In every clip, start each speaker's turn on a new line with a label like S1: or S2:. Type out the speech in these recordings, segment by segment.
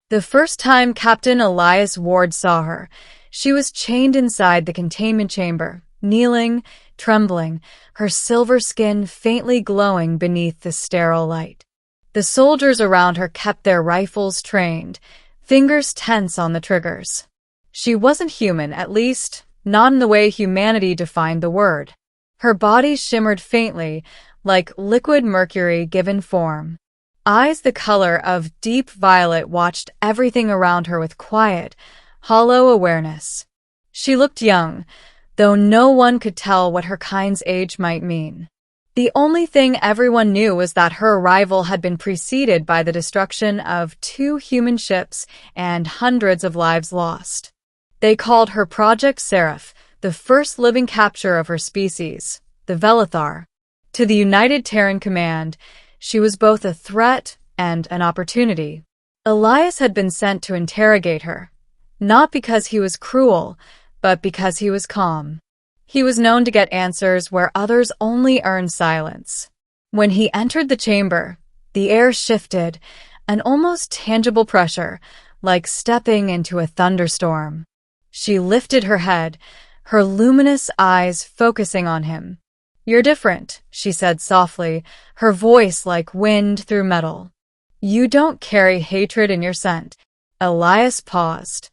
S1: The first time Captain Elias Ward saw her, she was chained inside the containment chamber, kneeling, trembling, her silver skin faintly glowing beneath the sterile light. The soldiers around her kept their rifles trained, fingers tense on the triggers. She wasn't human, at least, not in the way humanity defined the word. Her body shimmered faintly, like liquid mercury given form. Eyes the color of deep violet watched everything around her with quiet, hollow awareness. She looked young, though no one could tell what her kind's age might mean. The only thing everyone knew was that her arrival had been preceded by the destruction of 2 human ships and hundreds of lives lost. They called her Project Seraph, the first living capture of her species, the Velethar. To the United Terran Command, she was both a threat and an opportunity. Elias had been sent to interrogate her, not because he was cruel, but because he was calm. He was known to get answers where others only earned silence. When he entered the chamber, the air shifted, an almost tangible pressure, like stepping into a thunderstorm. She lifted her head, her luminous eyes focusing on him. "You're different," she said softly, her voice like wind through metal. "You don't carry hatred in your scent." Elias paused.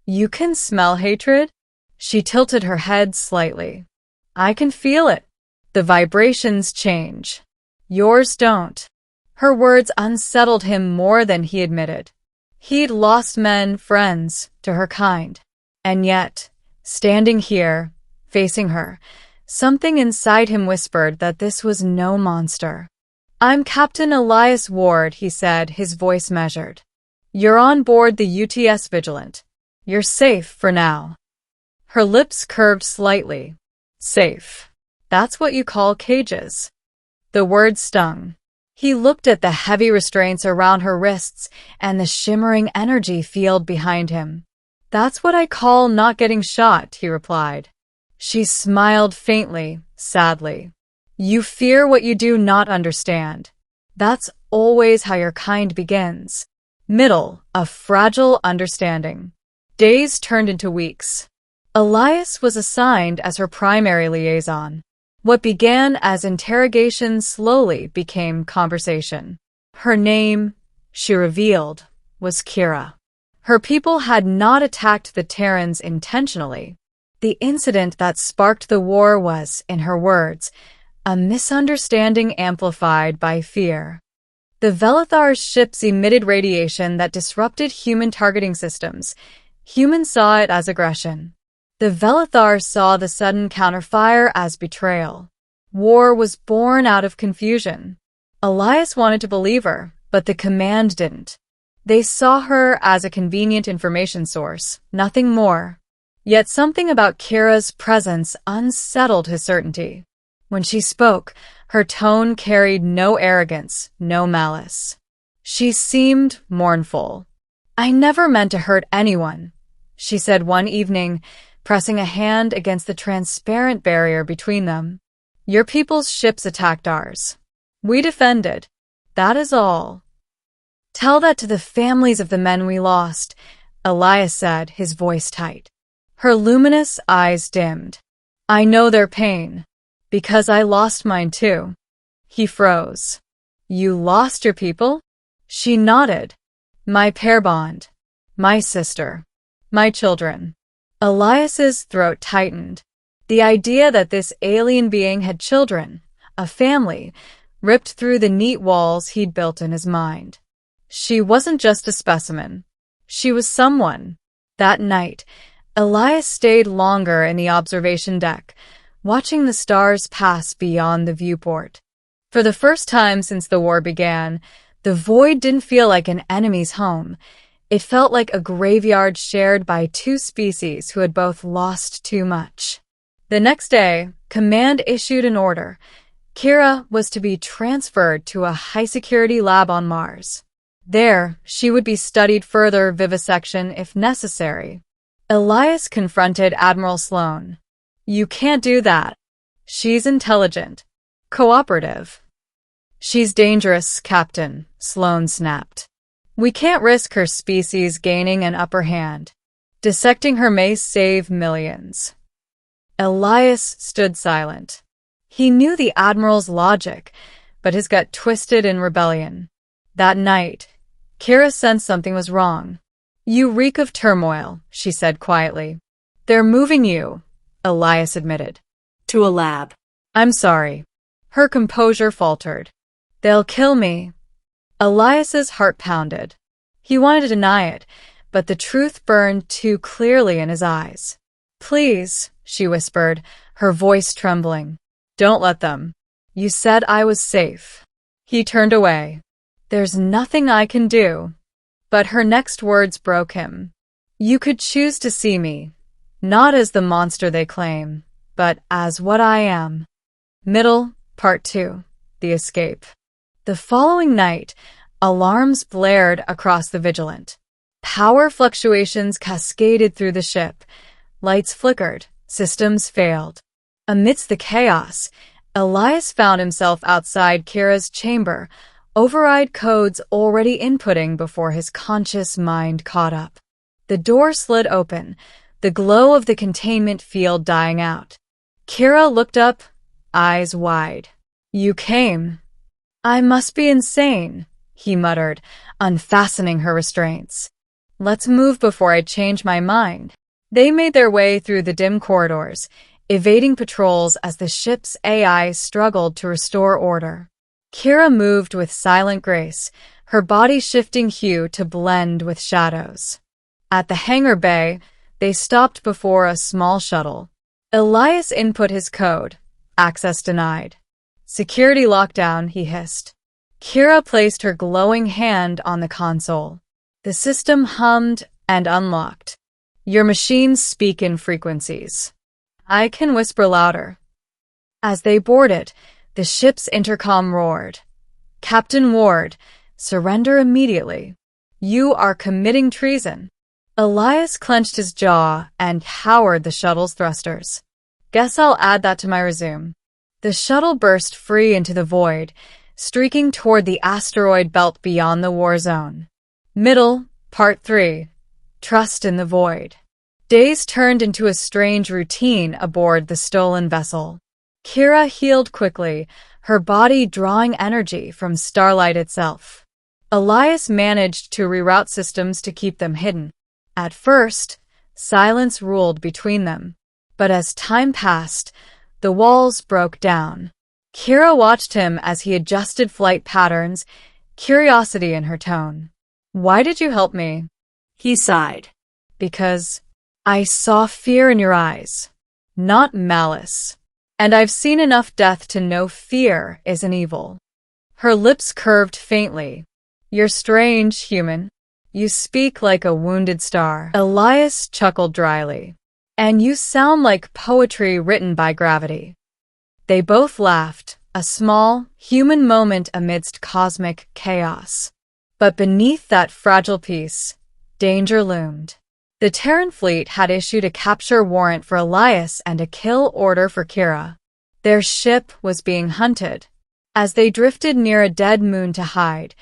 S1: "You can smell hatred?" She tilted her head slightly. "I can feel it. The vibrations change. Yours don't." Her words unsettled him more than he admitted. He'd lost men, friends, to her kind. And yet, standing here, facing her, something inside him whispered that this was no monster. "I'm Captain Elias Ward," he said, his voice measured. "You're on board the UTS Vigilant. You're safe for now." Her lips curved slightly. "Safe. That's what you call cages." The word stung. He looked at the heavy restraints around her wrists and the shimmering energy field behind him. "That's what I call not getting shot," he replied. She smiled faintly, sadly. "You fear what you do not understand. That's always how your kind begins. Middle, a fragile understanding." Days turned into weeks. Elias was assigned as her primary liaison. What began as interrogation slowly became conversation. Her name, she revealed, was Kira. Her people had not attacked the Terrans intentionally. The incident that sparked the war was, in her words, a misunderstanding amplified by fear. The Velethar's ships emitted radiation that disrupted human targeting systems. Humans saw it as aggression. The Velethar saw the sudden counterfire as betrayal. War was born out of confusion. Elias wanted to believe her, but the command didn't. They saw her as a convenient information source, nothing more. Yet something about Kira's presence unsettled his certainty. When she spoke, her tone carried no arrogance, no malice. She seemed mournful. "I never meant to hurt anyone," she said one evening, pressing a hand against the transparent barrier between them. "Your people's ships attacked ours. We defended. That is all." "Tell that to the families of the men we lost," Elias said, his voice tight. Her luminous eyes dimmed. "I know their pain, because I lost mine too." He froze. "You lost your people?" She nodded. "My pair bond. My sister. My children." Elias's throat tightened. The idea that this alien being had children, a family, ripped through the neat walls he'd built in his mind. She wasn't just a specimen. She was someone. That night, Elias stayed longer in the observation deck, watching the stars pass beyond the viewport. For the first time since the war began, the void didn't feel like an enemy's home. It felt like a graveyard shared by 2 species who had both lost too much. The next day, Command issued an order. Kira was to be transferred to a high-security lab on Mars. There, she would be studied further vivisection if necessary. Elias confronted Admiral Sloan. "You can't do that. She's intelligent. Cooperative." "She's dangerous, Captain," Sloan snapped. We can't risk her species gaining an upper hand. Dissecting her may save millions. Elias stood silent. He knew the Admiral's logic, but his gut twisted in rebellion. That night, Kira sensed something was wrong. You reek of turmoil, she said quietly. They're moving you, Elias admitted.
S2: To a lab.
S1: I'm sorry. Her composure faltered. They'll kill me. Elias's heart pounded. He wanted to deny it, but the truth burned too clearly in his eyes. Please, she whispered, her voice trembling. Don't let them. You said I was safe. He turned away. There's nothing I can do. But her next words broke him. You could choose to see me, not as the monster they claim, but as what I am. Part 2. The Escape. The following night, alarms blared across the Vigilant. Power fluctuations cascaded through the ship. Lights flickered. Systems failed. Amidst the chaos, Elias found himself outside Kira's chamber, override codes already inputting before his conscious mind caught up. The door slid open, the glow of the containment field dying out. Kira looked up, eyes wide. You came. I must be insane, he muttered, unfastening her restraints. Let's move before I change my mind. They made their way through the dim corridors, evading patrols as the ship's AI struggled to restore order. Kira moved with silent grace, her body shifting hue to blend with shadows. At the hangar bay, they stopped before a small shuttle. Elias input his code. Access denied. Security lockdown, he hissed. Kira placed her glowing hand on the console. The system hummed and unlocked. Your machines speak in frequencies. I can whisper louder. As they boarded, the ship's intercom roared. Captain Ward, surrender immediately. You are committing treason. Elias clenched his jaw and powered the shuttle's thrusters. Guess I'll add that to my resume. The shuttle burst free into the void, streaking toward the asteroid belt beyond the war zone. Part 3. Trust in the Void. Days turned into a strange routine aboard the stolen vessel. Kira healed quickly, her body drawing energy from starlight itself. Elias managed to reroute systems to keep them hidden. At first, silence ruled between them. But as time passed, the walls broke down. Kira watched him as he adjusted flight patterns, curiosity in her tone. Why did you help me?
S2: He sighed.
S1: Because I saw fear in your eyes, not malice. And I've seen enough death to know fear isn't evil. Her lips curved faintly. You're strange, human. You speak like a wounded star. Elias chuckled dryly. And you sound like poetry written by gravity. They both laughed, a small, human moment amidst cosmic chaos. But beneath that fragile peace, danger loomed. The Terran fleet had issued a capture warrant for Elias and a kill order for Kira. Their ship was being hunted. As they drifted near a dead moon to hide,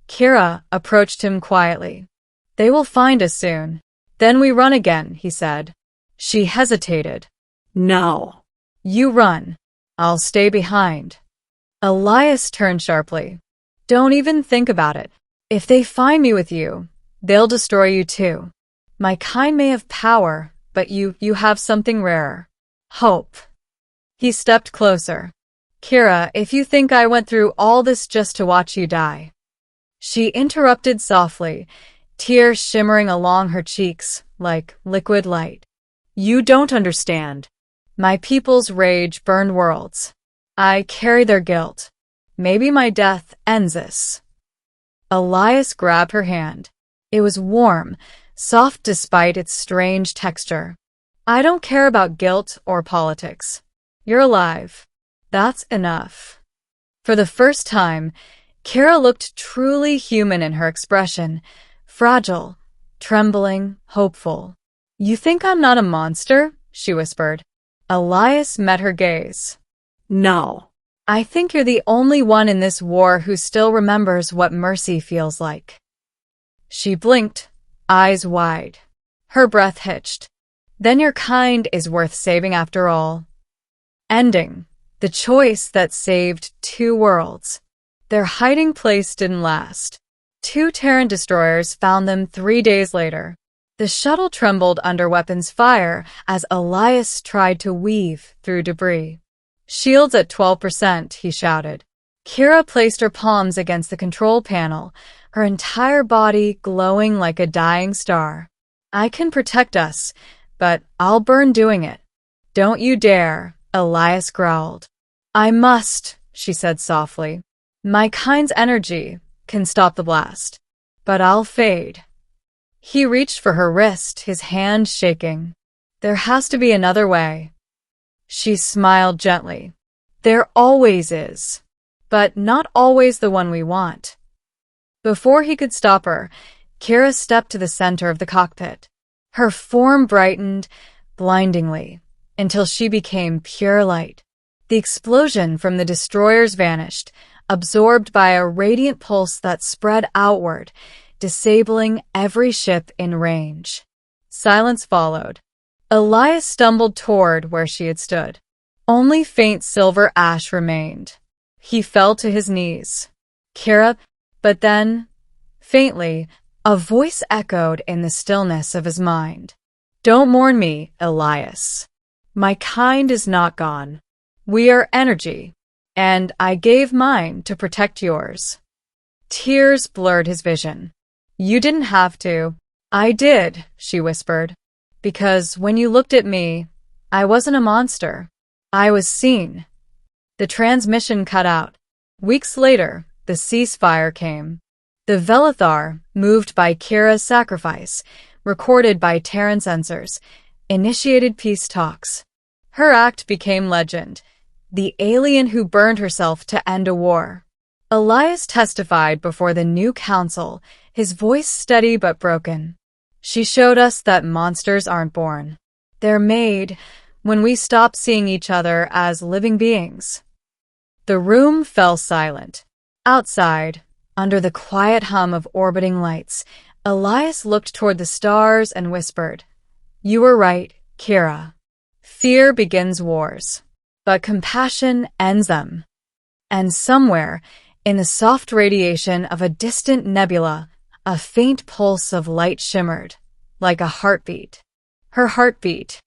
S1: Kira approached him quietly. They will find us soon. Then we run again, he said. She hesitated.
S2: No.
S1: You run. I'll stay behind. Elias turned sharply. Don't even think about it. If they find me with you, they'll destroy you too. My kind may have power, but you have something rarer. Hope. He stepped closer. Kira, if you think I went through all this just to watch you die. She interrupted softly, tears shimmering along her cheeks like liquid light. You don't understand. My people's rage burned worlds. I carry their guilt. Maybe my death ends this. Elias grabbed her hand. It was warm, soft despite its strange texture. I don't care about guilt or politics. You're alive. That's enough. For the first time, Kira looked truly human in her expression, fragile, trembling, hopeful. You think I'm not a monster? She whispered. Elias met her gaze.
S2: No.
S1: I think you're the only one in this war who still remembers what mercy feels like. She blinked, eyes wide. Her breath hitched. Then your kind is worth saving after all. Ending. The choice that saved 2 worlds. Their hiding place didn't last. 2 Terran destroyers found them 3 days later. The shuttle trembled under weapons fire as Elias tried to weave through debris. Shields at 12%, he shouted. Kira placed her palms against the control panel, her entire body glowing like a dying star. I can protect us, but I'll burn doing it. Don't you dare, Elias growled. I must, she said softly. My kind's energy can stop the blast, but I'll fade. He reached for her wrist, his hand shaking. There has to be another way. She smiled gently. There always is, but not always the one we want. Before he could stop her, Kira stepped to the center of the cockpit. Her form brightened blindingly until she became pure light. The explosion from the destroyers vanished, absorbed by a radiant pulse that spread outward, disabling every ship in range. Silence followed. Elias stumbled toward where she had stood. Only faint silver ash remained. He fell to his knees. Kira, but then, faintly, a voice echoed in the stillness of his mind. Don't mourn me, Elias. My kind is not gone. We are energy, and I gave mine to protect yours. Tears blurred his vision. You didn't have to. I did, she whispered. Because when you looked at me, I wasn't a monster. I was seen. The transmission cut out. Weeks later, the ceasefire came. The Velethar, moved by Kira's sacrifice, recorded by Terran sensors, initiated peace talks. Her act became legend. The alien who burned herself to end a war. Elias testified before the new council, his voice steady but broken. She showed us that monsters aren't born. They're made when we stop seeing each other as living beings. The room fell silent. Outside, under the quiet hum of orbiting lights, Elias looked toward the stars and whispered, You were right, Kira. Fear begins wars, but compassion ends them. And somewhere, in the soft radiation of a distant nebula, a faint pulse of light shimmered, like a heartbeat. Her heartbeat,